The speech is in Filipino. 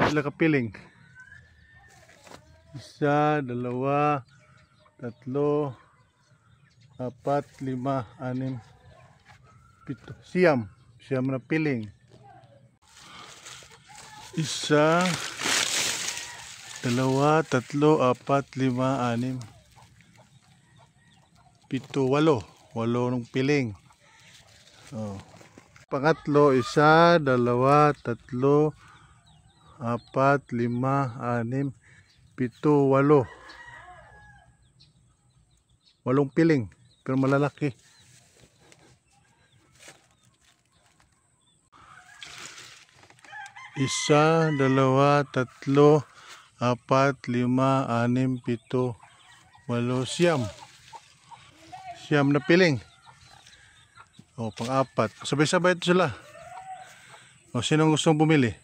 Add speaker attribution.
Speaker 1: sila kapiling. 1, 2, 3, 4, 5, 6, 7. Siyam na piling. 1, 2, 3, 4, 5, 6, 7, 8. 8 ng piling. Pangatlo, 1, 2, 3, 4, 5, 6, 7, 8. 8 piling, pero malalaki. 1, 2, 3, 4, 5, 6, 7, 8. Siyam na piling. Pang-apat. Sabay-sabay ito sila. Sinong gustong bumili?